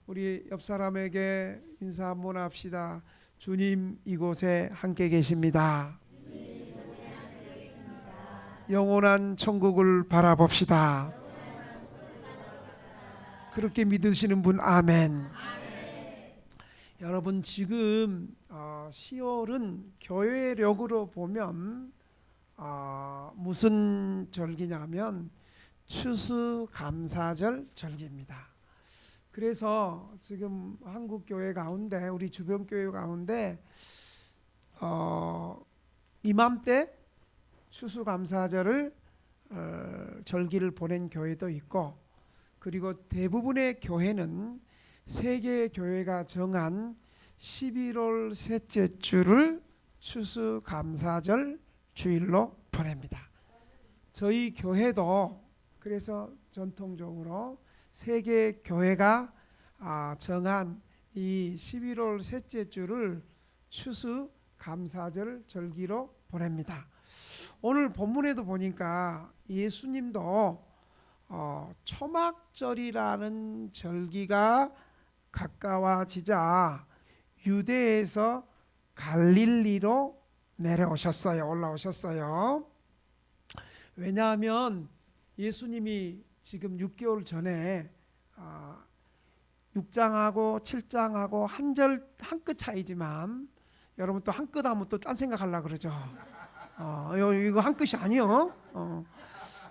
우리 옆 사람에게 인사 한번 합시다. 주님 이곳에 함께 계십니다. 영원한 천국을 바라봅시다. 그렇게 믿으시는 분 아멘. 여러분 지금 10월은 교회력으로 보면 무슨 절기냐면 추수감사절 절기입니다. 그래서 지금 한국 교회 가운데 우리 주변 교회 가운데 이맘때 추수감사절을 절기를 보낸 교회도 있고, 그리고 대부분의 교회는 세계 교회가 정한 11월 셋째 주를 추수감사절 주일로 보냅니다. 저희 교회도 그래서 전통적으로 세계 교회가 정한 이 11월 셋째 주를 추수감사절 절기로 보냅니다. 오늘 본문에도 보니까 예수님도 초막절이라는 절기가 가까워지자 유대에서 갈릴리로 올라오셨어요. 왜냐하면 예수님이 지금 6개월 전에 6장하고 7장하고 한 끗 차이지만, 여러분 또 한 끗 하면 또 딴 생각하려고 그러죠. 이거 한 끗이 아니요.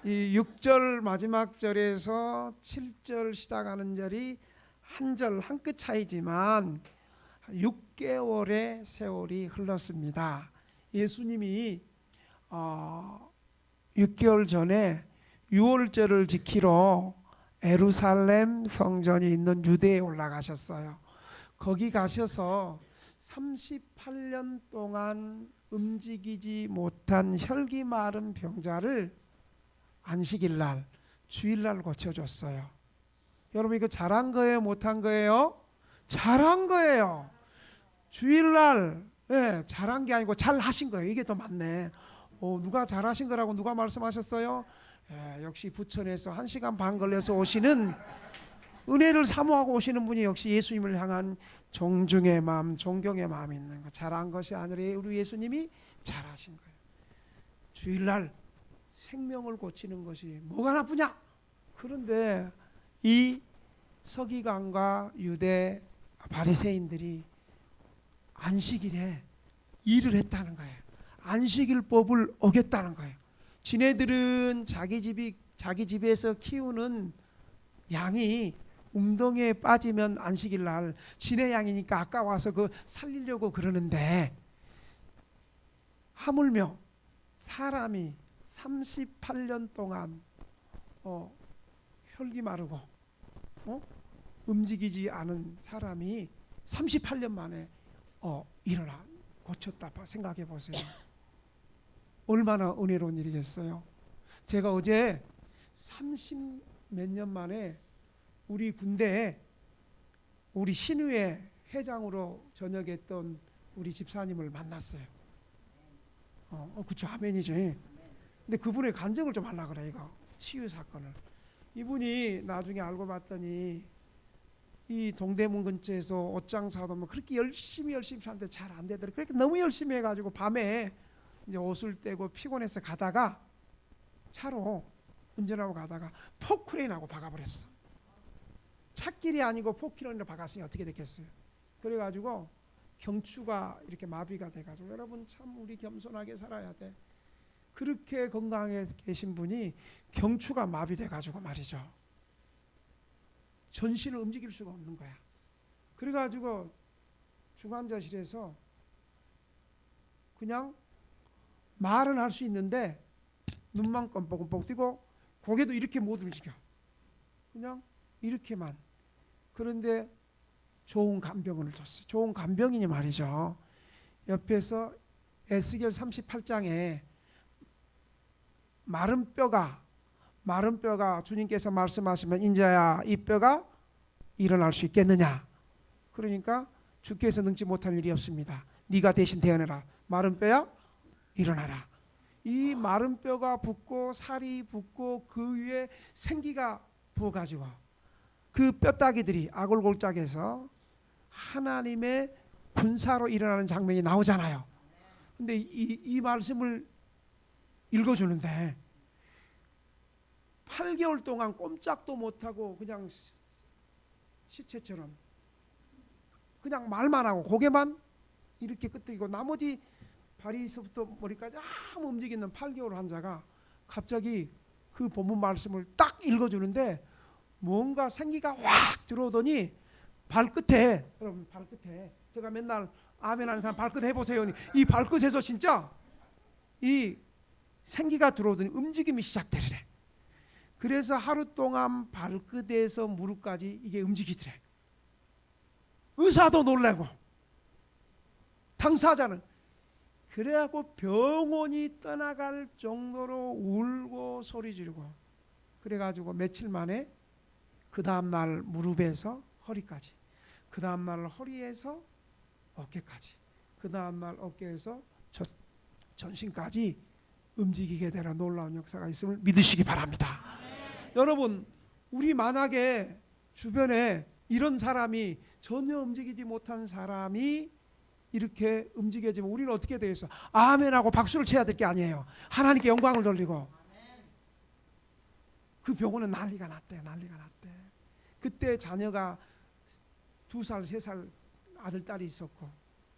이 6절 마지막 절에서 7절 시작하는 절이 한 끗 차이지만 6개월의 세월이 흘렀습니다. 예수님이 6개월 전에 유월절을 지키러 예루살렘 성전이 있는 유대에 올라가셨어요. 거기 가셔서 38년 동안 움직이지 못한 혈기 마른 병자를 안식일 날 주일날 고쳐줬어요. 여러분 이거 잘한 거예요, 못한 거예요? 잘한 거예요. 주일날 잘한 게 아니고 잘하신 거예요. 이게 더 맞네. 누가 잘하신 거라고 누가 말씀하셨어요? 역시 부천에서 1시간 반 걸려서 오시는, 은혜를 사모하고 오시는 분이 역시 예수님을 향한 존중의 마음, 존경의 마음이 있는 거. 잘한 것이 아니라 우리 예수님이 잘하신 거예요. 주일날 생명을 고치는 것이 뭐가 나쁘냐? 그런데 이 서기관과 유대 바리새인들이 안식일에 일을 했다는 거예요. 안식일법을 어겼다는 거예요. 지네들은 자기 집에서 키우는 양이 웅덩이에 빠지면 안식일 날 지네 양이니까 아까워서 그 살리려고 그러는데, 하물며 사람이 38년 동안 혈기 마르고 움직이지 않은 사람이 38년 만에 일어나 고쳤다. 생각해 보세요. 얼마나 은혜로운 일이겠어요. 제가 어제 30 몇 년 만에 우리 군대에 우리 신의회 회장으로 전역했던 우리 집사님을 만났어요. 그쵸, 아멘이죠. 근데 그분의 간증을 좀 하려고 그래. 이거 치유 사건을. 이분이 나중에 알고 봤더니 이 동대문 근처에서 옷장 사도 그렇게 열심히 사는데 잘 안 되더라고요. 그렇게 너무 열심히 해가지고 밤에 이제 옷을 떼고 피곤해서 가다가 차로 운전하고 가다가 포크레인하고 박아버렸어. 찻길이 아니고 포크레인으로 박았으니 어떻게 됐겠어요? 그래가지고 경추가 이렇게 마비가 돼가지고, 여러분 참 우리 겸손하게 살아야 돼. 그렇게 건강해 계신 분이 경추가 마비돼가지고 말이죠, 전신을 움직일 수가 없는 거야. 그래가지고 중환자실에서 그냥 말은 할 수 있는데 눈만 껌뻑껌뻑 뜨고 고개도 이렇게 못 움직여. 그냥 이렇게만. 그런데 좋은 간병을 줬어요. 좋은 간병이니 말이죠. 옆에서 에스겔 38장에 마른 뼈가 주님께서 말씀하시면 인자야 이 뼈가 일어날 수 있겠느냐. 그러니까 주께서 능치 못할 일이 없습니다. 네가 대신 대언해라. 마른 뼈야 일어나라. 이 마른 뼈가 붙고 살이 붙고 그 위에 생기가 부어가지고 그 뼈다귀들이 아골골짝에서 하나님의 군사로 일어나는 장면이 나오잖아요. 근데 이 말씀을 읽어주는데 8개월 동안 꼼짝도 못하고 그냥 시체처럼 그냥 말만 하고 고개만 이렇게 끄덕이고 나머지 발이서부터 머리까지 아무 움직이는 8개월 환자가 갑자기 그 본문 말씀을 딱 읽어주는데 뭔가 생기가 확 들어오더니 발끝에, 여러분 발끝에, 제가 맨날 아멘 하는 사람 발끝 해보세요. 이 발끝에서 진짜 이 생기가 들어오더니 움직임이 시작되더래. 그래서 하루 동안 발끝에서 무릎까지 이게 움직이더래. 의사도 놀라고 당사자는 그래갖고 병원이 떠나갈 정도로 울고 소리 지르고 그래가지고 며칠 만에 그 다음날 무릎에서 허리까지, 그 다음날 허리에서 어깨까지, 그 다음날 어깨에서 전신까지 움직이게 되는 놀라운 역사가 있음을 믿으시기 바랍니다. 여러분, 우리 만약에 주변에 이런 사람이 전혀 움직이지 못한 사람이 이렇게 움직여지면 우리는 어떻게 되겠어? 아멘하고 박수를 쳐야 될 게 아니에요. 하나님께 영광을 돌리고. 그 병원은 난리가 났대요. 난리가 났대. 그때 자녀가 2살, 3살 아들, 딸이 있었고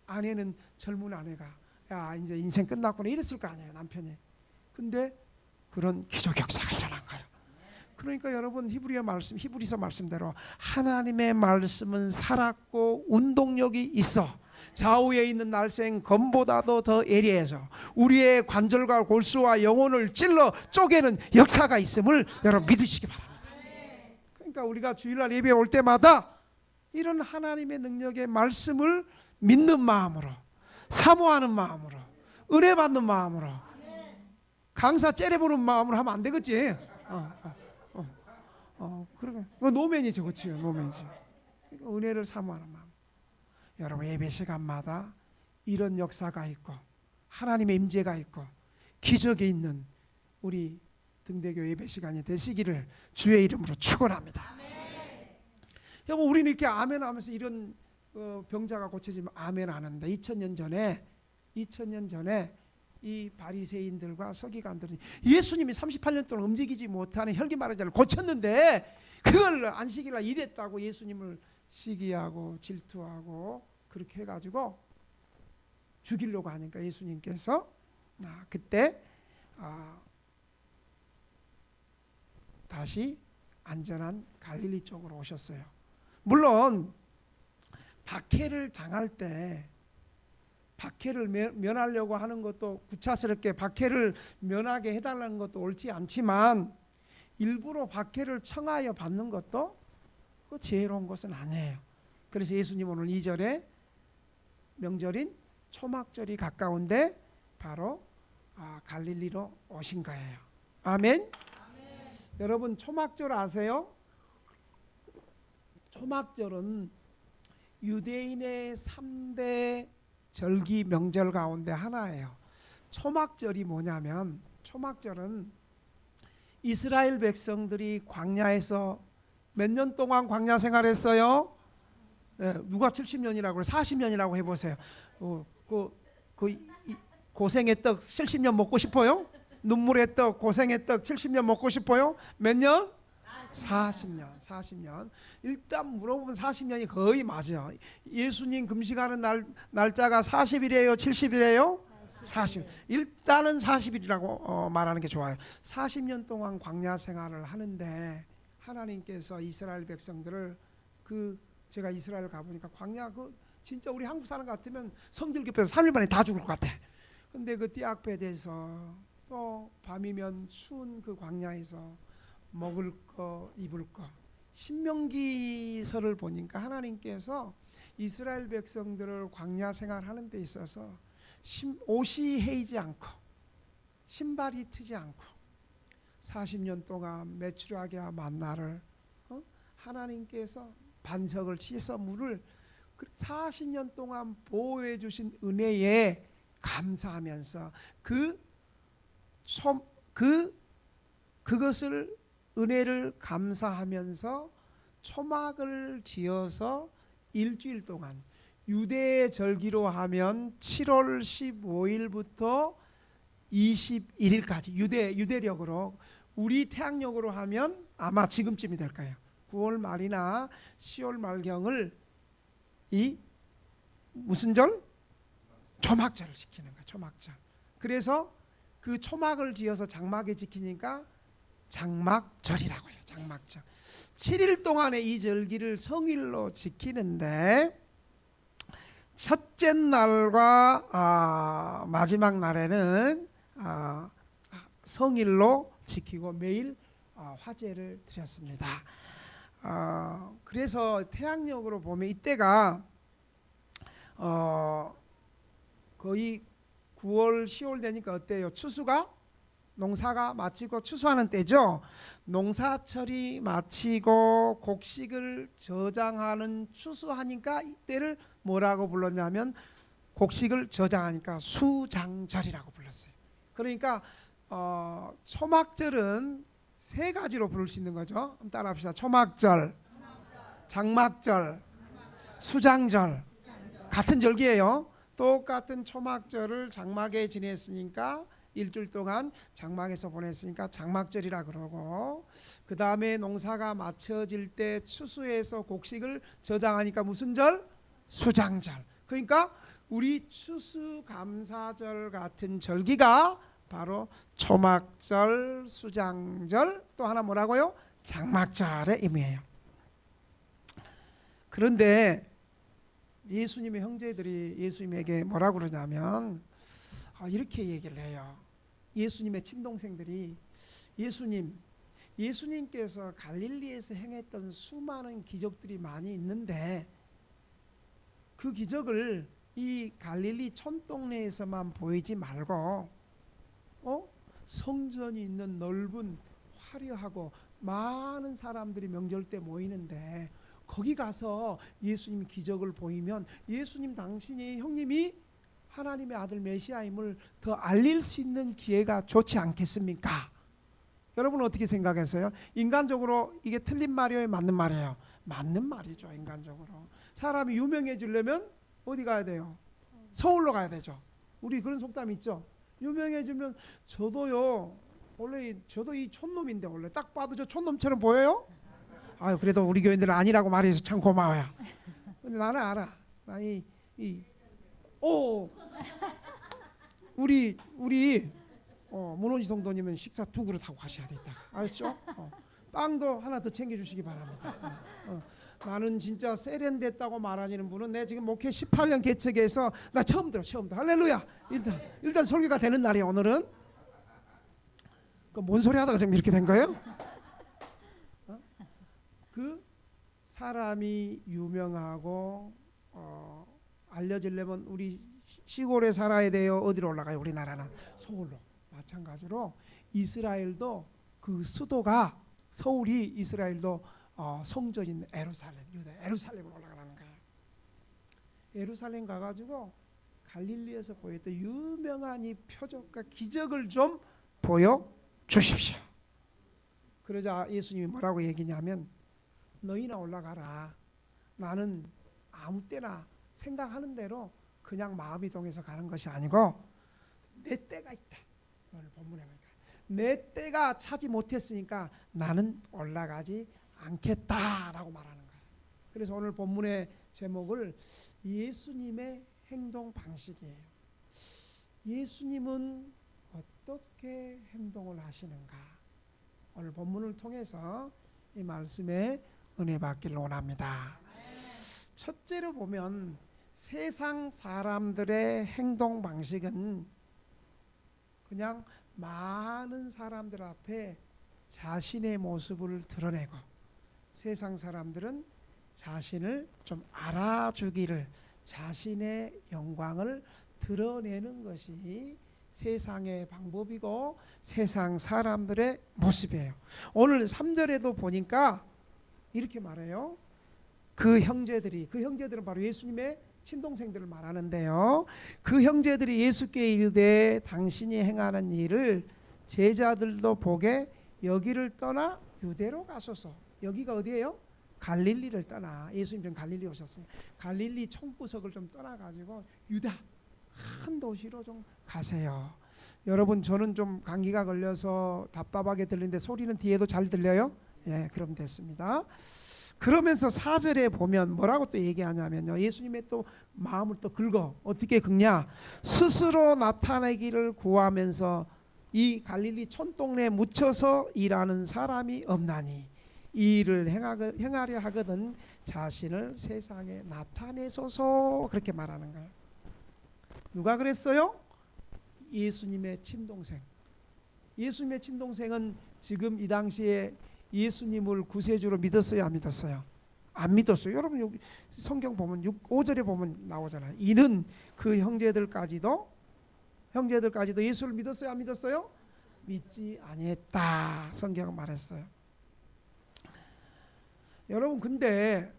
아내는 젊은 아내가 야 이제 인생 끝났구나 이랬을 거 아니에요, 남편이. 근데 그런 기적 역사가 일어난 거예요. 그러니까 여러분 히브리서 말씀대로 하나님의 말씀은 살았고 운동력이 있어 좌우에 있는 날쌘 검보다도 더 예리해서 우리의 관절과 골수와 영혼을 찔러 쪼개는 역사가 있음을 여러분 믿으시기 바랍니다. 그러니까 우리가 주일날 예배 올 때마다 이런 하나님의 능력의 말씀을 믿는 마음으로, 사모하는 마음으로, 은혜 받는 마음으로, 강사 째려보는 마음으로 하면 안 되겠지. 그러게. 노맨이죠, 그렇죠? 노맨이죠. 그러니까 은혜를 사모하는 마음. 여러분 예배 시간마다 이런 역사가 있고 하나님의 임재가 있고 기적이 있는 우리 등대교 예배 시간이 되시기를 주의 이름으로 축원합니다. 여러분 우리는 이렇게 아멘 하면서 이런 병자가 고쳐지면 아멘 하는데 2000년 전에 이 바리새인들과 서기관들이 예수님이 38년 동안 움직이지 못하는 혈기마르자를 고쳤는데 그걸 안식일날 이랬다고 예수님을 시기하고 질투하고 그렇게 해가지고 죽이려고 하니까 예수님께서 그때 다시 안전한 갈릴리 쪽으로 오셨어요. 물론 박해를 당할 때 박해를 면하려고 하는 것도 구차스럽게 박해를 면하게 해달라는 것도 옳지 않지만 일부러 박해를 청하여 받는 것도 그 지혜로운 것은 아니에요. 그래서 예수님 오늘 2절에 명절인 초막절이 가까운데 바로 갈릴리로 오신 거예요. 아멘. 여러분 초막절 아세요? 초막절은 유대인의 3대 절기 명절 가운데 하나예요. 초막절이 뭐냐면 초막절은 이스라엘 백성들이 광야에서 몇 년 동안 광야 생활했어요? 누가 70년이라고 그래? 40년이라고 해보세요. 고생의 떡 70년 먹고 싶어요? 눈물의 떡 고생의 떡 70년 먹고 싶어요? 몇 년? 40년. 일단 물어보면 40년이 거의 맞아요. 예수님 금식하는 날짜가 40일이에요? 70일이에요? 40. 일단은 40일이라고 말하는 게 좋아요. 40년 동안 광야 생활을 하는데 하나님께서 이스라엘 백성들을 제가 이스라엘 가보니까 광야 진짜 우리 한국 사람 같으면 성질급해서 3일 만에 다 죽을 것 같아. 근데 그 띠약베드에서 또 밤이면 추운 그 광야에서 먹을 거 입을 거 신명기서를 보니까 하나님께서 이스라엘 백성들을 광야 생활하는 데 있어서 옷이 헤이지 않고 신발이 트지 않고 40년 동안 메추라기와 만나를 하나님께서 반석을 치서 물을 40년 동안 보호해 주신 은혜에 감사하면서 그것을 은혜를 감사하면서 초막을 지어서 일주일 동안, 유대 절기로 하면 7월 15일부터 21일까지 유대력으로, 우리 태양력으로 하면 아마 지금쯤이 될 거예요. 9월 말이나 10월 말경을 이 무슨 절? 초막절을 지키는 거예요. 초막절. 그래서 그 초막을 지어서 장막에 지키니까 장막절이라고 해요. 장막절. 7일 동안의 이 절기를 성일로 지키는데, 첫째 날과 마지막 날에는 성일로 지키고 매일 화제를 드렸습니다. 그래서 태양력으로 보면 이때가 거의 9월 10월 되니까 어때요? 추수가, 농사가 마치고 추수하는 때죠. 농사철이 마치고 곡식을 저장하는, 추수하니까 이때를 뭐라고 불렀냐면, 곡식을 저장하니까 수장절이라고 불렀어요. 그러니까 초막절은 세 가지로 부를 수 있는 거죠. 한번 따라합시다. 초막절, 장막절, 수장절. 같은 절기예요. 똑같은 초막절을 장막에 지냈으니까 일주일 동안 장막에서 보냈으니까 장막절이라 그러고, 그 다음에 농사가 마쳐질 때 추수해서 곡식을 저장하니까 무슨 절? 수장절. 그러니까 우리 추수감사절 같은 절기가 바로 초막절, 수장절, 또 하나 뭐라고요? 장막절의 의미예요. 그런데 예수님의 형제들이 예수님에게 뭐라고 그러냐면 이렇게 얘기를 해요. 예수님의 친동생들이, 예수님께서 갈릴리에서 행했던 수많은 기적들이 많이 있는데 그 기적을 이 갈릴리 촌동네에서만 보이지 말고 성전이 있는 넓은 화려하고 많은 사람들이 명절 때 모이는데 거기 가서 예수님 기적을 보이면 예수님 당신이, 형님이 하나님의 아들 메시아임을 더 알릴 수 있는 기회가 좋지 않겠습니까? 여러분 어떻게 생각하세요? 인간적으로 이게 틀린 말이에요, 맞는 말이에요? 맞는 말이죠. 인간적으로 사람이 유명해지려면 어디 가야 돼요? 서울로 가야 되죠. 우리 그런 속담 있죠. 유명해지면, 저도요, 원래 저도 이 촌놈인데 원래 딱 봐도 저 촌놈처럼 보여요? 아유, 그래도 우리 교인들은 아니라고 말해서 참 고마워요. 근데 나는 알아. 나 우리 문원지 성도님은 식사 2그릇 하고 가셔야 돼 이따가. 알았죠? 빵도 하나 더 챙겨주시기 바랍니다. 나는 진짜 세련됐다고 말하시는 분은, 내 지금 목회 18년 개척해서 나 처음 들어. 할렐루야. 일단 설교가 되는 날이에요. 오늘은. 뭔 소리 하다가 지금 이렇게 된 거예요? 그 사람이 유명하고 알려지려면 우리 시골에 살아야 돼요? 어디로 올라가요? 우리나라는 서울로. 마찬가지로 이스라엘도 그 수도가, 서울이 이스라엘도 성전인 예루살렘, 유대 예루살렘으로 올라가는 거예요. 예루살렘 가가지고 갈릴리에서 보였던 유명한 이 표적과 기적을 좀 보여주십시오. 그러자 예수님이 뭐라고 얘기냐면, 너희나 올라가라. 나는 아무 때나 생각하는 대로 그냥 마음이 동해서 가는 것이 아니고 내 때가 있다. 오늘 본문에 보니까 내 때가 차지 못했으니까 나는 올라가지 않겠다라고 말하는 거예요. 그래서 오늘 본문의 제목을 예수님의 행동 방식이에요. 예수님은 어떻게 행동을 하시는가? 오늘 본문을 통해서 이 말씀에 은혜 받기를 원합니다. 첫째로 보면 세상 사람들의 행동 방식은 그냥 많은 사람들 앞에 자신의 모습을 드러내고, 세상 사람들은 자신을 좀 알아주기를, 자신의 영광을 드러내는 것이 세상의 방법이고 세상 사람들의 모습이에요. 오늘 3절에도 보니까 이렇게 말해요. 그 형제들은 바로 예수님의 친동생들을 말하는데요. 그 형제들이 예수께 이르되 당신이 행하는 일을 제자들도 보게 여기를 떠나 유대로 가소서. 여기가 어디예요? 갈릴리를 떠나, 예수님 좀 갈릴리 오셨어요. 갈릴리 총구석을 좀 떠나가지고 유다 큰 도시로 좀 가세요. 여러분, 저는 좀 감기가 걸려서 답답하게 들리는데 소리는 뒤에도 잘 들려요? 예, 그럼 됐습니다. 그러면서 4절에 보면 뭐라고 또 얘기하냐면요, 예수님의 또 마음을 또 긁어. 어떻게 긁냐? 스스로 나타내기를 구하면서 이 갈릴리 촌동네에 묻혀서 일하는 사람이 없나니 이 일을 행하려 하거든 자신을 세상에 나타내소서, 그렇게 말하는 거예요. 누가 그랬어요? 예수님의 친동생. 예수님의 친동생은 지금 이 당시에 예수님을 구세주로 믿었어요, 안 믿었어요? 안 믿었어요. 여러분, 여기 성경 보면 5절에 보면 나오잖아요. 이는 그 형제들까지도 예수를 믿었어요, 안 믿었어요? 믿지 아니했다, 성경은 말했어요. 여러분, 근데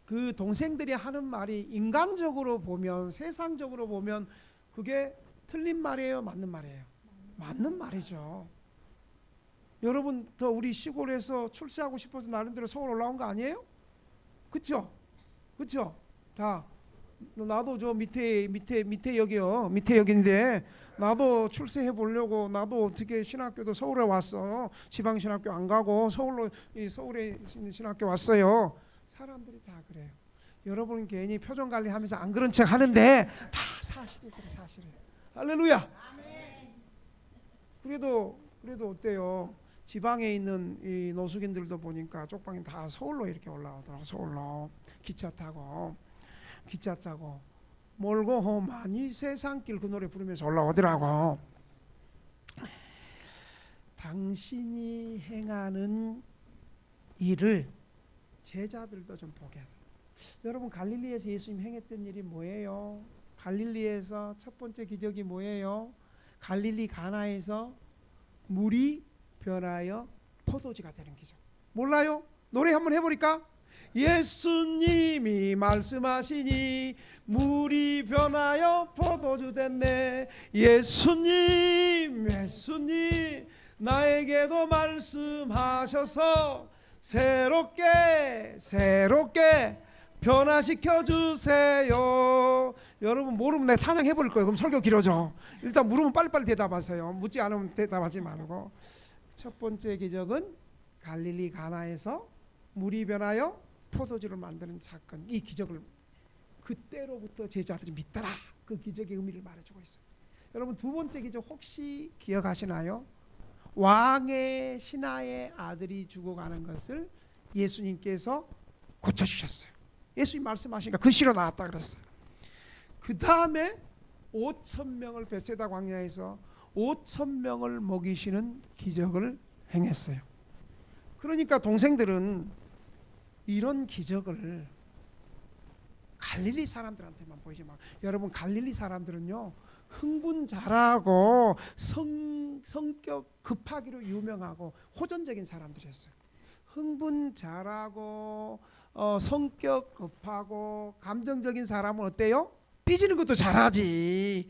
그 동생들이 하는 말이 인간적으로 보면, 세상적으로 보면 그게 틀린 말이에요, 맞는 말이에요? 맞는 말이죠. 여러분, 더 우리 시골에서 출세하고 싶어서 나름대로 서울 올라온 거 아니에요? 그쵸? 그쵸? 다 나도 저 밑에 역이요, 밑에 역인데 나도 출세해 보려고, 나도 어떻게 신학교도 서울에 왔어. 지방 신학교 안 가고 서울로, 서울에 있는 신학교 왔어요. 사람들이 다 그래요. 여러분 괜히 표정 관리하면서 안 그런 척 하는데 다 사실이에요, 사실. 할렐루야. 그래도 어때요? 지방에 있는 이 노숙인들도 보니까 쪽방이 다 서울로 이렇게 올라오더라고. 서울로 기차 타고 몰고 많이 세상길, 그 노래 부르면서 올라오더라고. 당신이 행하는 일을 제자들도 좀 보게. 여러분, 갈릴리에서 예수님 행했던 일이 뭐예요? 갈릴리에서 첫 번째 기적이 뭐예요? 갈릴리 가나에서 물이 변하여 포도주가 되는 기적. 몰라요? 노래 한번 해보니까, 예수님이 말씀하시니 물이 변하여 포도주 됐네. 예수님 나에게도 말씀하셔서 새롭게 변화시켜 주세요. 여러분, 모르면 내가 찬양해 볼 거예요. 그럼 설교 길어져. 일단 물으면 빨리빨리 대답하세요. 묻지 않으면 대답하지 말고. 첫 번째 기적은 갈릴리 가나에서 물이 변하여 포도주를 만드는 사건. 이 기적을 그때로부터 제자들이 믿더라. 그 기적의 의미를 말해주고 있어요. 여러분, 두 번째 기적 혹시 기억하시나요? 왕의 신하의 아들이 죽어가는 것을 예수님께서 고쳐주셨어요. 예수님 말씀하시니까 글씨로 나왔다 그랬어요. 그 다음에 5,000명을 베세다 광야에서 5,000명을 먹이시는 기적을 행했어요. 그러니까 동생들은 이런 기적을 갈릴리 사람들한테만 보이지 마. 여러분, 갈릴리 사람들은요, 흥분 잘하고 성격 급하기로 유명하고 호전적인 사람들이었어요. 흥분 잘하고 성격 급하고 감정적인 사람은 어때요? 삐지는 것도 잘하지.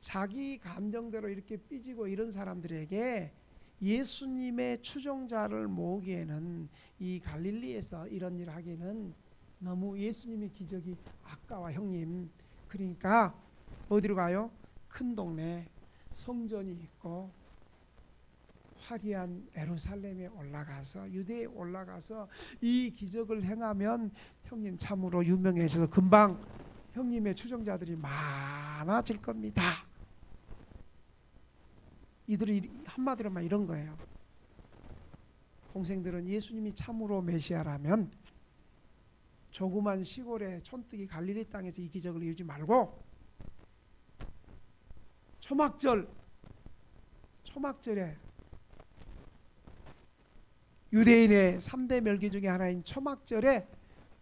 자기 감정대로 이렇게 삐지고 이런 사람들에게 예수님의 추종자를 모으기에는, 이 갈릴리에서 이런 일 하기는 너무 예수님의 기적이 아까워, 형님. 그러니까 어디로 가요? 큰 동네 성전이 있고 화려한 예루살렘에 올라가서, 유대에 올라가서 이 기적을 행하면 형님 참으로 유명해져서 금방 형님의 추종자들이 많아질 겁니다. 이들이 한마디로만 이런 거예요. 동생들은 예수님이 참으로 메시아라면 조그만 시골의 촌뜨기 갈릴리 땅에서 이 기적을 이루지 말고 초막절에 유대인의 3대 멸기 중에 하나인 초막절에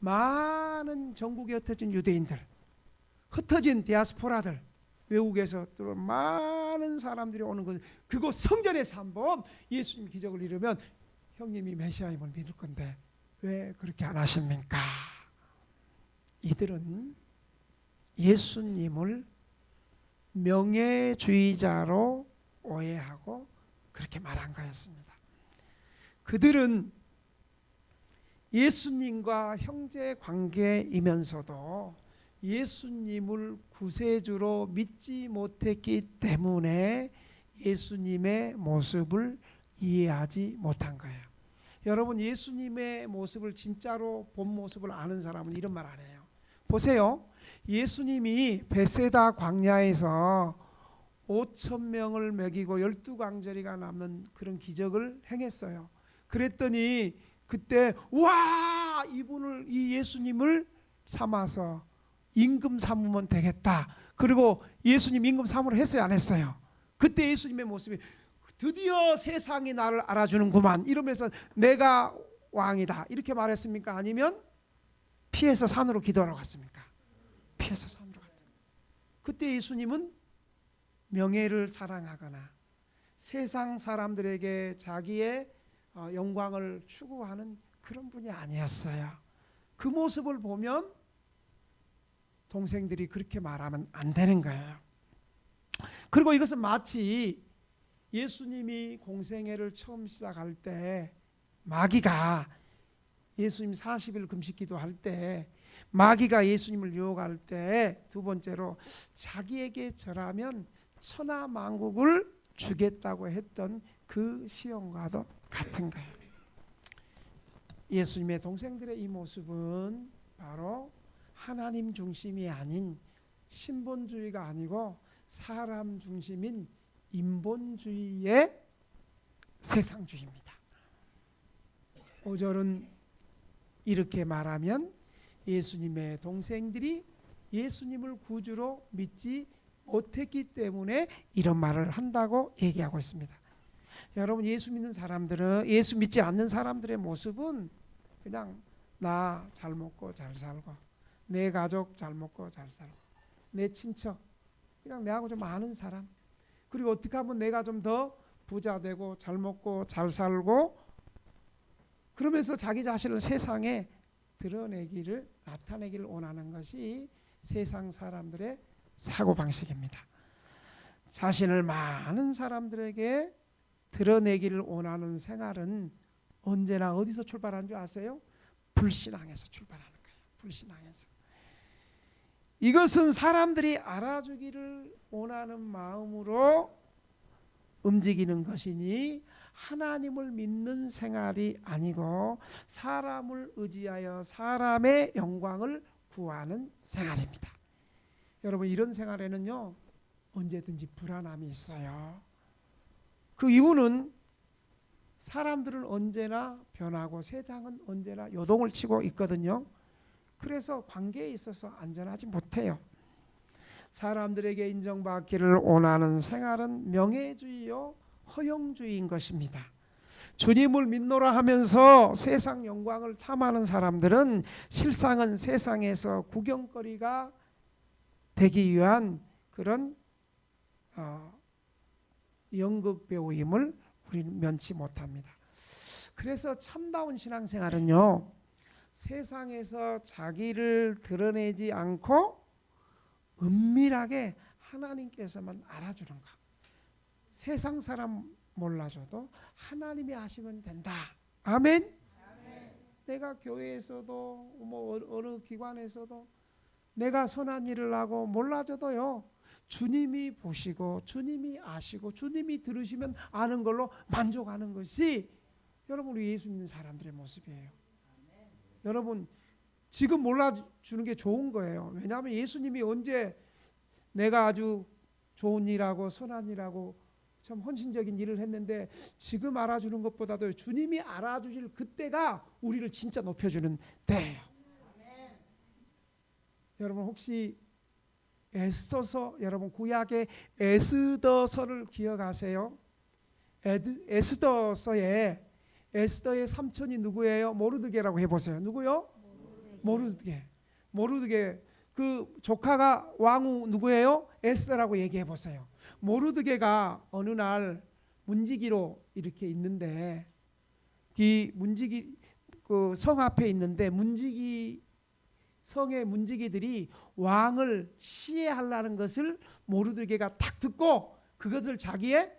많은 전국에 흩어진 유대인들, 흩어진 디아스포라들, 외국에서 또 많은 사람들이 오는 것, 그곳 성전에서 한번 예수님 기적을 이루면 형님이 메시아임을 믿을 건데 왜 그렇게 안 하십니까? 이들은 예수님을 명예주의자로 오해하고 그렇게 말한 거였습니다. 그들은 예수님과 형제 관계이면서도 예수님을 구세주로 믿지 못했기 때문에 예수님의 모습을 이해하지 못한 거예요. 여러분, 예수님의 모습을 진짜로 본 모습을 아는 사람은 이런 말 안 해요. 보세요. 예수님이 베세다 광야에서 5,000명을 먹이고 12광저리가 남는 그런 기적을 행했어요. 그랬더니 그때 와, 이 예수님을 삼아서 임금 삼으면 되겠다. 그리고 예수님 임금 삼으로 했어요, 안 했어요? 그때 예수님의 모습이 드디어 세상이 나를 알아주는구만 이러면서 내가 왕이다 이렇게 말했습니까? 아니면 피해서 산으로 기도하러 갔습니까? 피해서 산으로 갔다. 그때 예수님은 명예를 사랑하거나 세상 사람들에게 자기의 영광을 추구하는 그런 분이 아니었어요. 그 모습을 보면 동생들이 그렇게 말하면 안 되는 거예요. 그리고 이것은 마치 예수님이 공생애를 처음 시작할 때 마귀가 예수님 40일 금식 기도할 때 마귀가 예수님을 유혹할 때 두 번째로 자기에게 절하면 천하 만국을 주겠다고 했던 그 시험과도 같은 거예요. 예수님의 동생들의 이 모습은 바로 하나님 중심이 아닌 신본주의가 아니고 사람 중심인 인본주의의 세상주의입니다. 5절은 이렇게 말하면 예수님의 동생들이 예수님을 구주로 믿지 못했기 때문에 이런 말을 한다고 얘기하고 있습니다. 여러분, 예수 믿는 사람들은, 예수 믿지 않는 사람들의 모습은 그냥 나 잘 먹고 잘 살고 내 가족 잘 먹고 잘 살고 내 친척 그냥 내하고 좀 아는 사람, 그리고 어떻게 하면 내가 좀 더 부자 되고 잘 먹고 잘 살고 그러면서 자기 자신을 세상에 드러내기를, 나타내기를 원하는 것이 세상 사람들의 사고방식입니다. 자신을 많은 사람들에게 드러내기를 원하는 생활은 언제나 어디서 출발한 줄 아세요? 불신앙에서 출발하는 거예요. 불신앙에서. 이것은 사람들이 알아주기를 원하는 마음으로 움직이는 것이니 하나님을 믿는 생활이 아니고 사람을 의지하여 사람의 영광을 구하는 생활입니다. 여러분, 이런 생활에는요 언제든지 불안함이 있어요. 그 이유는 사람들은 언제나 변하고 세상은 언제나 요동을 치고 있거든요. 그래서 관계에 있어서 안전하지 못해요. 사람들에게 인정받기를 원하는 생활은 명예주의요 허영주의인 것입니다. 주님을 믿노라 하면서 세상 영광을 탐하는 사람들은 실상은 세상에서 구경거리가 되기 위한 그런 연극배우임을 우리는 면치 못합니다. 그래서 참다운 신앙생활은요 세상에서 자기를 드러내지 않고 은밀하게 하나님께서만 알아주는 것. 세상 사람 몰라줘도 하나님이 하시면 된다. 아멘. 내가 교회에서도 뭐 어느 기관에서도 내가 선한 일을 하고 몰라줘도요 주님이 보시고 주님이 아시고 주님이 들으시면 아는 걸로 만족하는 것이 여러분 우리 예수 믿는 사람들의 모습이에요. 여러분 지금 몰라주는 게 좋은 거예요. 왜냐하면 예수님이 언제 내가 아주 좋은 일하고 선한 일하고 참 헌신적인 일을 했는데 지금 알아주는 것보다도 주님이 알아주실 그때가 우리를 진짜 높여주는 때예요. 여러분 혹시 에스더서, 여러분 구약의 에스더서를 기억하세요? 에스더서에 에스더의 삼촌이 누구예요? 모르드게라고 해보세요. 누구요? 모르드게. 그 조카가 왕후 누구예요? 에스더라고 얘기해 보세요. 모르드게가 어느 날 문지기로 이렇게 있는데 이 문지기 그 성 앞에 있는데 성의 문지기들이 왕을 시해하려는 것을 모르드게가 딱 듣고 그것을 자기의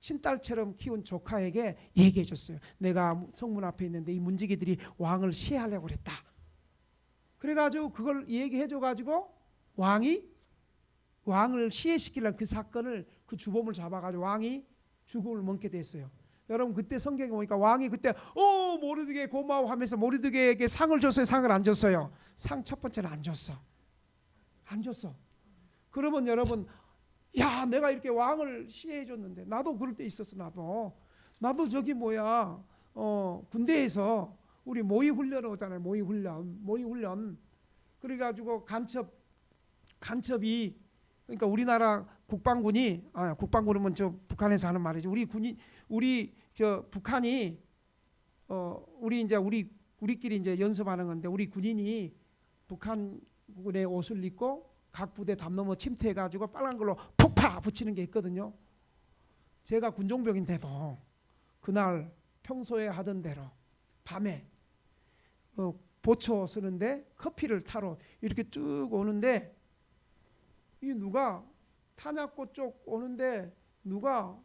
친딸처럼 키운 조카에게 얘기해 줬어요. 내가 성문 앞에 있는데 이 문지기들이 왕을 시해하려고 그랬다. 그래가지고 그걸 얘기해 줘가지고 왕을 시해시키려는 그 사건을, 그 주범을 잡아가지고 왕이 죽음을 먹게 됐어요. 여러분 그때 성경에 보니까 왕이 그때 모르드게 고마워하면서 모르드게에게 상을 줬어요? 상을 안 줬어요? 상 첫 번째는 안 줬어. 그러면 여러분, 야, 내가 이렇게 왕을 시해해 줬는데, 나도 그럴 때 있었어. 나도 저기 군대에서 우리 모의 훈련을 오잖아요. 모의 훈련. 그래가지고 간첩이, 그러니까 우리나라 국방군은 저 북한에서 하는 말이죠. 북한이 우리끼리 이제 연습하는 건데, 우리 군인이 북한군의 옷을 입고 각 부대 담 넘어 침투해가지고 빨간 걸로 폭파 붙이는 게 있거든요. 제가 군종병인데도 그날 평소에 하던 대로 밤에 보초 쓰는데 커피를 타러 이렇게 쭉 오는데, 이 누가 탄약고 쪽 오는데 누가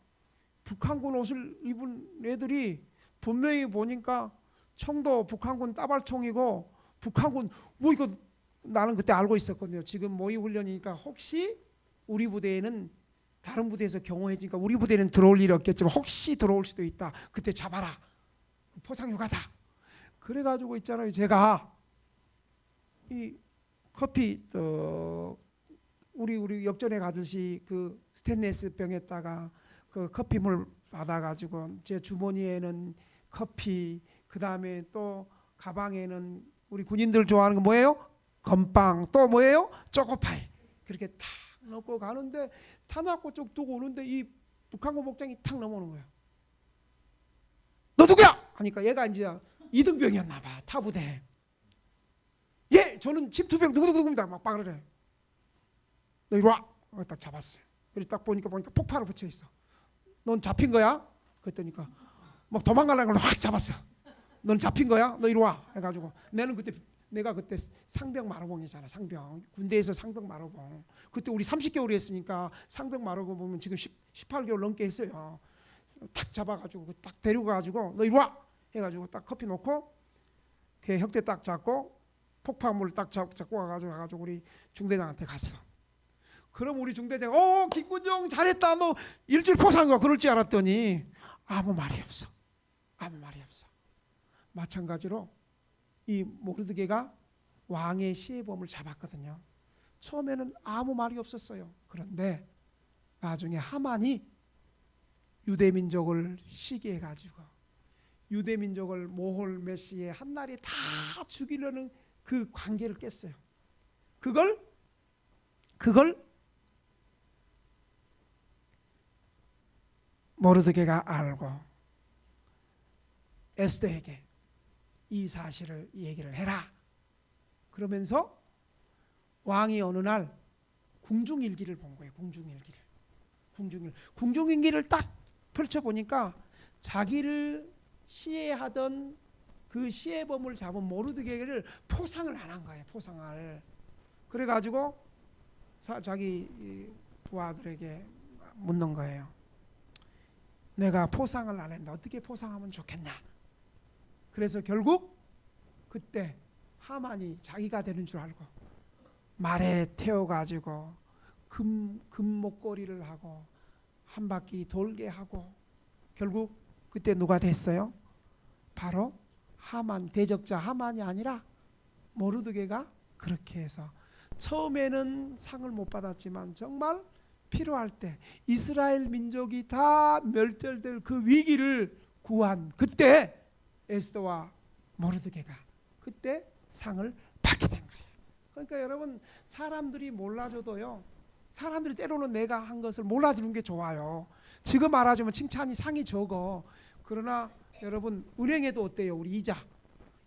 북한군 옷을 입은 애들이 분명히 보니까 총도 북한군 따발총이고, 북한군 이거 나는 그때 알고 있었거든요. 지금 모의 훈련이니까 혹시 우리 부대에는 다른 부대에서 경호해주니까 우리 부대는 들어올 일이 없겠지만 혹시 들어올 수도 있다. 그때 잡아라. 포상휴가다. 그래가지고 있잖아요. 제가 이 커피 우리 역전에 가듯이 그 스테인리스 병에다가 그 커피물 받아가지고 제 주머니에는 커피, 그 다음에 또 가방에는 우리 군인들 좋아하는 거 뭐예요? 건빵, 또 뭐예요? 초코파이. 그렇게 탁 넣고 가는데 탄약고 쪽 두고 오는데 이 북한군 복장이 탁 넘어오는 거예요. 너 누구야? 하니까 얘가 이제 이등병이었나 봐. 타부대. 예, 저는 침투병 누구입니다. 막 그래. 너 이리 와. 딱 잡았어요. 그래서 딱 보니까 폭파로 붙여 있어. 넌 잡힌 거야? 그랬더니까 막 도망가려고 확 잡았어. 넌 잡힌 거야? 너 이리 와. 해가지고 내가 그때 상병 마로봉이잖아. 상병 군대에서 상병 마로봉. 그때 우리 30개월 했으니까 상병 마로봉 보면 지금 18개월 넘게 했어요. 탁 잡아가지고 딱 데리고 가지고 너 이리 와 해가지고 딱 커피 놓고 걔 혁대 딱 잡고 폭파물 딱 잡고 와가지고 우리 중대장한테 갔어. 그럼 우리 중대장 김군종 잘했다. 너 일주일 포상이야. 그럴 줄 알았더니 아무 말이 없어. 마찬가지로 이 모르드게가 왕의 시해범을 잡았거든요. 처음에는 아무 말이 없었어요. 그런데 나중에 하만이 유대민족을 시기해가지고 유대민족을 모홀 메시의 한날에 다 죽이려는 그 관계를 깼어요. 그걸 모르드게가 알고 에스더에게 이 사실을 얘기를 해라. 그러면서 왕이 어느 날 궁중일기를 본 거예요. 궁중일기를 딱 펼쳐보니까 자기를 시해하던 그 시해범을 잡은 모르드게를 포상을 안 한 거예요. 포상을. 그래가지고 자기 부하들에게 묻는 거예요. 내가 포상을 안 했는데 어떻게 포상하면 좋겠냐. 그래서 결국 그때 하만이 자기가 되는 줄 알고 말에 태워가지고 금 목걸이를 하고 한 바퀴 돌게 하고 결국 그때 누가 됐어요? 바로 하만, 대적자 하만이 아니라 모르드게가 그렇게 해서 처음에는 상을 못 받았지만 정말 필요할 때 이스라엘 민족이 다 멸절될 그 위기를 구한 그때 에스더와 모르드게가 그때 상을 받게 된 거예요. 그러니까 여러분 사람들이 몰라줘도요. 사람들이 때로는 내가 한 것을 몰라주는 게 좋아요. 지금 알아주면 칭찬이 상이 적어. 그러나 여러분 은행에도 어때요? 우리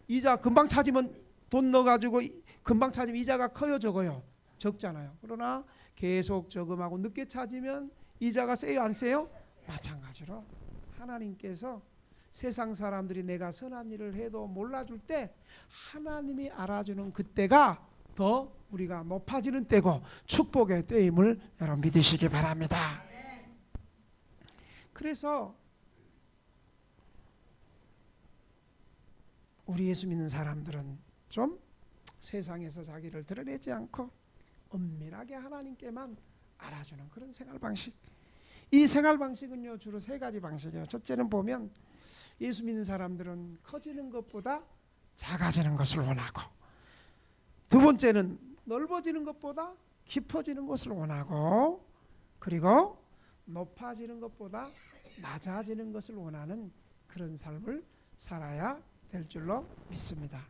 이자 금방 찾으면 돈 넣어가지고 금방 찾으면 이자가 커요 적어요? 적잖아요. 그러나 계속 저금하고 늦게 찾으면 이자가 세요 안 세요? 마찬가지로 하나님께서 세상 사람들이 내가 선한 일을 해도 몰라줄 때 하나님이 알아주는 그때가 더 우리가 높아지는 때고 축복의 때임을 여러분 믿으시기 바랍니다. 그래서 우리 예수 믿는 사람들은 좀 세상에서 자기를 드러내지 않고 은밀하게 하나님께만 알아주는 그런 생활 방식. 이 생활 방식은요 주로 세 가지 방식이에요. 첫째는 보면 예수 믿는 사람들은 커지는 것보다 작아지는 것을 원하고, 두 번째는 넓어지는 것보다 깊어지는 것을 원하고, 그리고 높아지는 것보다 낮아지는 것을 원하는 그런 삶을 살아야 될 줄로 믿습니다.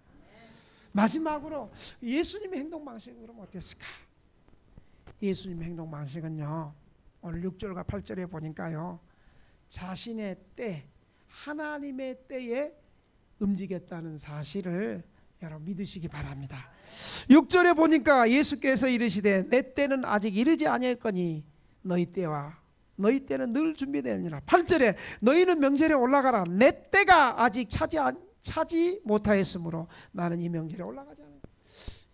마지막으로 예수님의 행동 방식은 그럼 어땠을까? 예수님의 행동 방식은요 오늘 6절과 8절에 보니까요 자신의 때, 하나님의 때에 움직였다는 사실을 여러분 믿으시기 바랍니다. 6절에 보니까 예수께서 이르시되 내 때는 아직 이르지 아니하였거니 너희 때와 너희 때는 늘 준비되느니라. 8절에 너희는 명절에 올라가라. 내 때가 아직 차지 못하였으므로 나는 이 명절에 올라가지 않아요.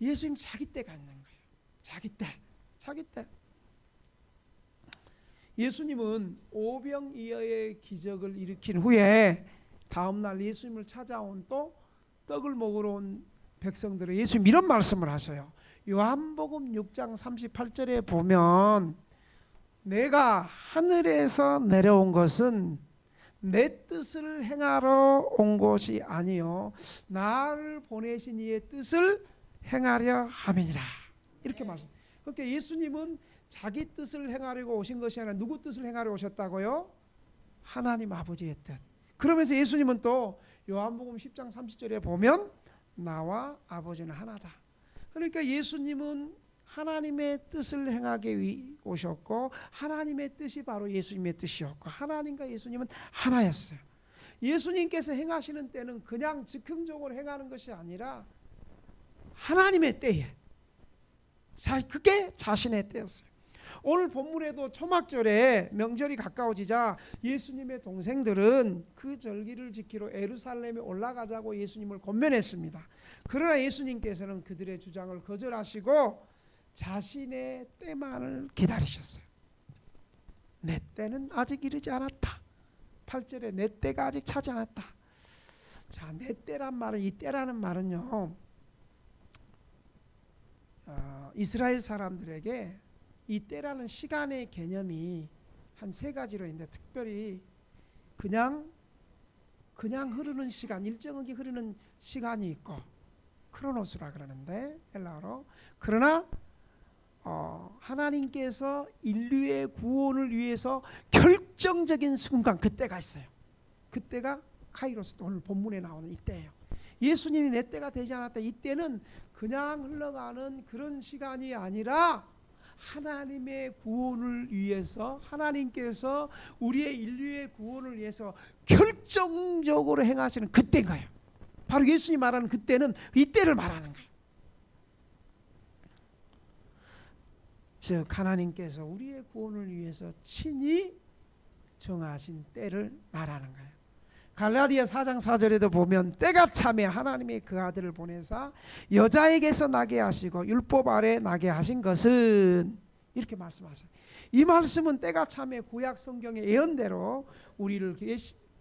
예수님 자기 때가 있는 거예요. 자기 때. 예수님은 오병이어의 기적을 일으킨 후에 다음날 예수님을 찾아온 또 떡을 먹으러 온 백성들의 예수님 이런 말씀을 하셔요. 요한복음 6장 38절에 보면 내가 하늘에서 내려온 것은 내 뜻을 행하러 온 것이 아니요 나를 보내신 이의 뜻을 행하려 함이니라. 이렇게 말씀. 그러니까 예수님은 자기 뜻을 행하려고 오신 것이 아니라 누구 뜻을 행하려 오셨다고요? 하나님 아버지의 뜻. 그러면서 예수님은 또 요한복음 10장 30절에 보면 나와 아버지는 하나다. 그러니까 예수님은 하나님의 뜻을 행하기 오셨고 하나님의 뜻이 바로 예수님의 뜻이었고 하나님과 예수님은 하나였어요. 예수님께서 행하시는 때는 그냥 즉흥적으로 행하는 것이 아니라 하나님의 때에, 그게 자신의 때였어요. 오늘 본문에도 초막절에 명절이 가까워지자 예수님의 동생들은 그 절기를 지키러 예루살렘에 올라가자고 예수님을 권면했습니다. 그러나 예수님께서는 그들의 주장을 거절하시고 자신의 때만을 기다리셨어요. 내 때는 아직 이르지 않았다. 8절에 내 때가 아직 차지 않았다. 자, 내 때란 말은, 이 때라는 말은요 이스라엘 사람들에게 이 때라는 시간의 개념이 한 세 가지로 있는데 특별히 그냥 흐르는 시간, 일정하게 흐르는 시간이 있고 크로노스라 그러는데 헬라어로, 그러나 하나님께서 인류의 구원을 위해서 결정적인 순간 그때가 있어요. 그때가 카이로스, 오늘 본문에 나오는 이때예요. 예수님이 내 때가 되지 않았다. 이때는 그냥 흘러가는 그런 시간이 아니라 하나님의 구원을 위해서, 하나님께서 우리의 인류의 구원을 위해서 결정적으로 행하시는 그때인 거예요. 바로 예수님이 말하는 그때는 이때를 말하는 거예요. 즉 하나님께서 우리의 구원을 위해서 친히 정하신 때를 말하는 거예요. 갈라디아 4장 4절에도 보면 때가 참에 하나님의 그 아들을 보내사 여자에게서 나게 하시고 율법 아래 나게 하신 것은, 이렇게 말씀하세요. 이 말씀은 때가 참에 구약 성경의 예언대로 우리를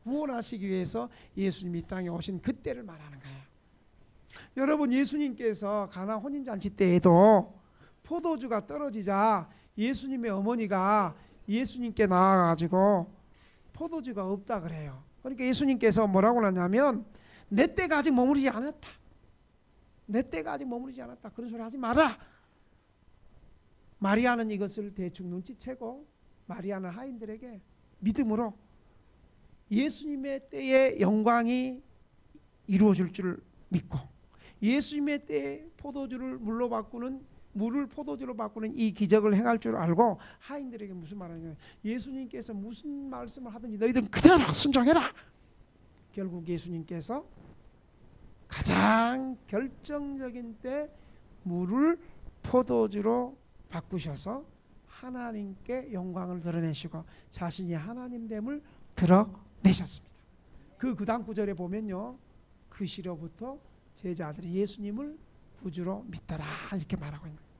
구원하시기 위해서 예수님이 이 땅에 오신 그때를 말하는 거예요. 여러분, 예수님께서 가나 혼인잔치 때에도 포도주가 떨어지자 예수님의 어머니가 예수님께 나와가지고 포도주가 없다 그래요. 그러니까 예수님께서 뭐라고 하냐면 내 때가 아직 머무르지 않았다. 내 때가 아직 머무르지 않았다. 그런 소리 하지 마라. 마리아는 이것을 대충 눈치채고 마리아는 하인들에게 믿음으로 예수님의 때의 영광이 이루어질 줄 믿고 예수님의 때에 물을 포도주로 바꾸는 이 기적을 행할 줄 알고 하인들에게 무슨 말하냐면 예수님께서 무슨 말씀을 하든지 너희들은 그대로 순종해라. 결국 예수님께서 가장 결정적인 때 물을 포도주로 바꾸셔서 하나님께 영광을 드러내시고 자신이 하나님됨을 드러내셨습니다. 그 다음 구절에 보면요, 그 시로부터 제자들이 예수님을 구주로 믿더라 이렇게 말하고 있는 거예요.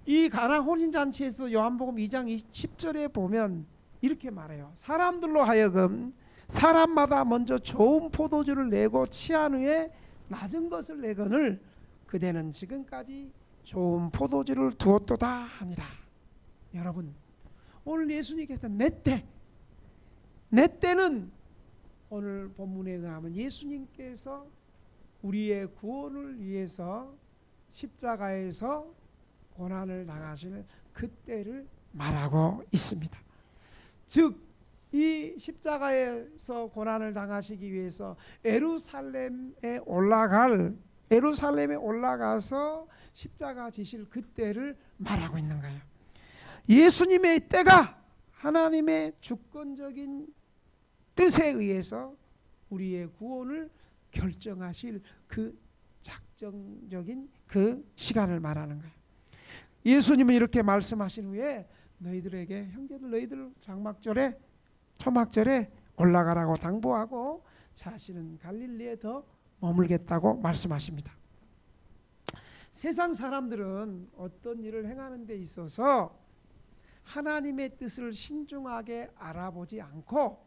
이 가나 혼인잔치에서 요한복음 2장 10절에 보면 이렇게 말해요. 사람들로 하여금 사람마다 먼저 좋은 포도주를 내고 취한 후에 낮은 것을 내거늘 그대는 지금까지 좋은 포도주를 두었도다 하니라. 여러분, 오늘 예수님께서 내 때는 오늘 본문에 의하면 예수님께서 우리의 구원을 위해서 십자가에서 고난을 당하실 그때를 말하고 있습니다. 즉 이 십자가에서 고난을 당하시기 위해서 예루살렘에 올라가서 십자가 지실 그때를 말하고 있는 거예요. 예수님의 때가 하나님의 주권적인 뜻에 의해서 우리의 구원을 결정하실 그 작정적인 그 시간을 말하는 거예요. 예수님은 이렇게 말씀하신 후에 너희들에게 형제들 너희들 장막절에 초막절에 올라가라고 당부하고 자신은 갈릴리에 더 머물겠다고 말씀하십니다. 세상 사람들은 어떤 일을 행하는 데 있어서 하나님의 뜻을 신중하게 알아보지 않고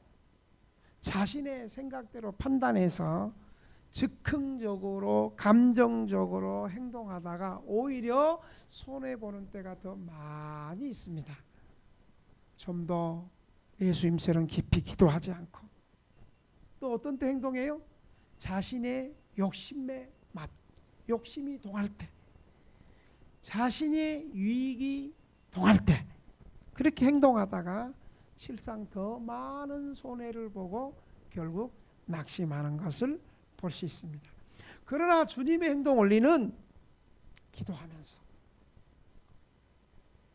자신의 생각대로 판단해서 즉흥적으로 감정적으로 행동하다가 오히려 손해보는 때가 더 많이 있습니다. 좀 더 예수님처럼 깊이 기도하지 않고 또 어떤 때 행동해요? 자신의 욕심이 동할 때, 자신의 유익이 동할 때 그렇게 행동하다가 실상 더 많은 손해를 보고 결국 낙심하는 것을 볼 수 있습니다. 그러나 주님의 행동 원리는 기도하면서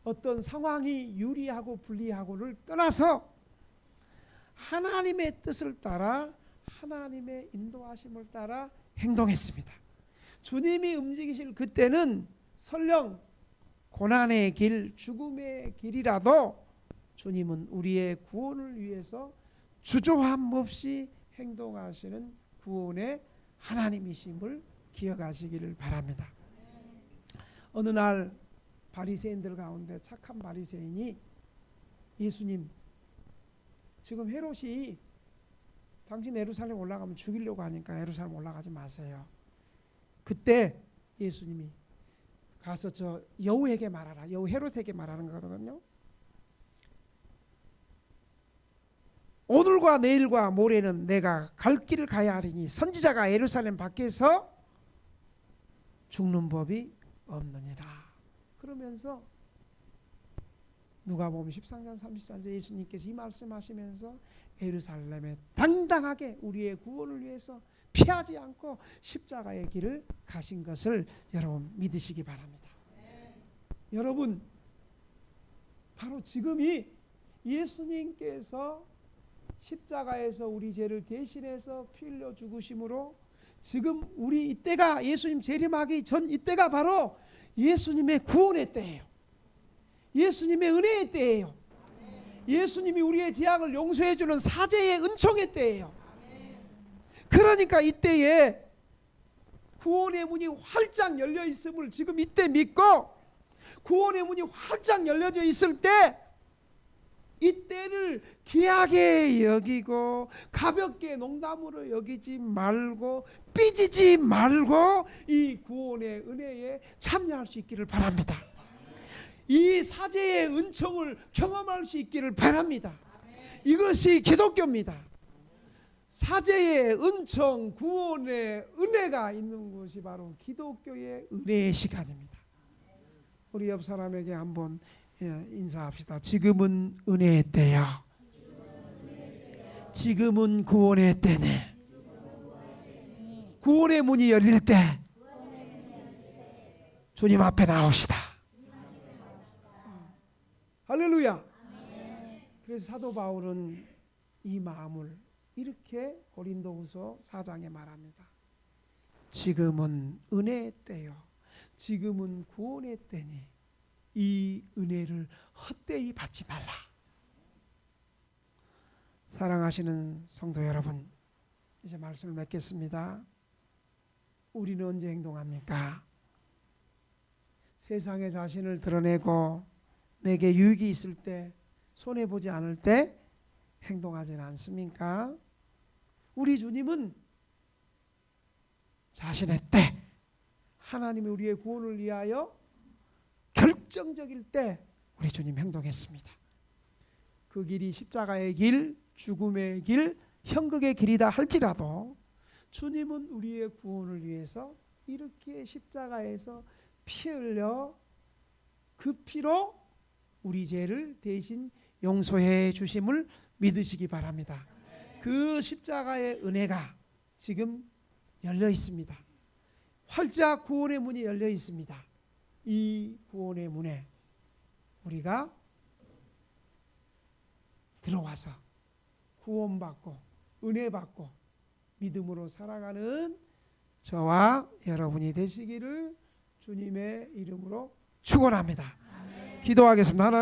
어떤 상황이 유리하고 불리하고를 떠나서 하나님의 뜻을 따라 하나님의 인도하심을 따라 행동했습니다. 주님이 움직이실 그때는 설령 고난의 길, 죽음의 길이라도 주님은 우리의 구원을 위해서 주저함 없이 행동하시는 구원의 하나님이심을 기억하시기를 바랍니다. 어느 날 바리새인들 가운데 착한 바리새인이 예수님, 지금 헤롯이 당신 예루살렘 올라가면 죽이려고 하니까 예루살렘 올라가지 마세요. 그때 예수님이 가서 저 여우에게 말하라. 여우 헤롯에게 말하는 거거든요. 오늘과 내일과 모레는 내가 갈 길을 가야 하리니 선지자가 예루살렘 밖에서 죽는 법이 없느니라. 그러면서 누가복음 13장 33절 예수님께서 이 말씀하시면서 예루살렘에 당당하게 우리의 구원을 위해서 피하지 않고 십자가의 길을 가신 것을 여러분 믿으시기 바랍니다. 여러분, 바로 지금이 예수님께서 십자가에서 우리 죄를 대신해서 피 흘려 죽으심으로 지금 우리 이때가 예수님 재림하기 전 이때가 바로 예수님의 구원의 때예요. 예수님의 은혜의 때예요. 예수님이 우리의 죄악을 용서해 주는 사죄의 은총의 때예요. 그러니까 이때에 구원의 문이 활짝 열려 있음을 지금 이때 믿고 구원의 문이 활짝 열려져 있을 때 이때를 귀하게 여기고 가볍게 농담으로 여기지 말고 삐지지 말고 이 구원의 은혜에 참여할 수 있기를 바랍니다. 이 사죄의 은총을 경험할 수 있기를 바랍니다. 이것이 기독교입니다. 사죄의 은총, 구원의 은혜가 있는 것이 바로 기독교의 은혜의 시간입니다. 우리 옆 사람에게 한번 인사합시다. 지금은 은혜의 때야. 지금은 구원의 때네. 구원의 문이 열릴 때 주님 앞에 나옵시다. 할렐루야. 그래서 사도 바울은 이 마음을 이렇게 고린도후서 4장에 말합니다. 지금은 은혜의 때요. 지금은 구원의 때니 이 은혜를 헛되이 받지 말라. 사랑하시는 성도 여러분, 이제 말씀을 맺겠습니다. 우리는 언제 행동합니까? 세상에 자신을 드러내고 내게 유익이 있을 때 손해 보지 않을 때 행동하지는 않습니까? 우리 주님은 자신의 때, 하나님이 우리의 구원을 위하여 결정적일 때 우리 주님 행동했습니다. 그 길이 십자가의 길, 죽음의 길, 형극의 길이다 할지라도 주님은 우리의 구원을 위해서 이렇게 십자가에서 피 흘려 그 피로 우리 죄를 대신 용서해 주심을 믿으시기 바랍니다. 그 십자가의 은혜가 지금 열려 있습니다. 활짝 구원의 문이 열려 있습니다. 이 구원의 문에 우리가 들어와서 구원받고 은혜받고 믿음으로 살아가는 저와 여러분이 되시기를 주님의 이름으로 축원합니다. 기도하겠습니다. 하나님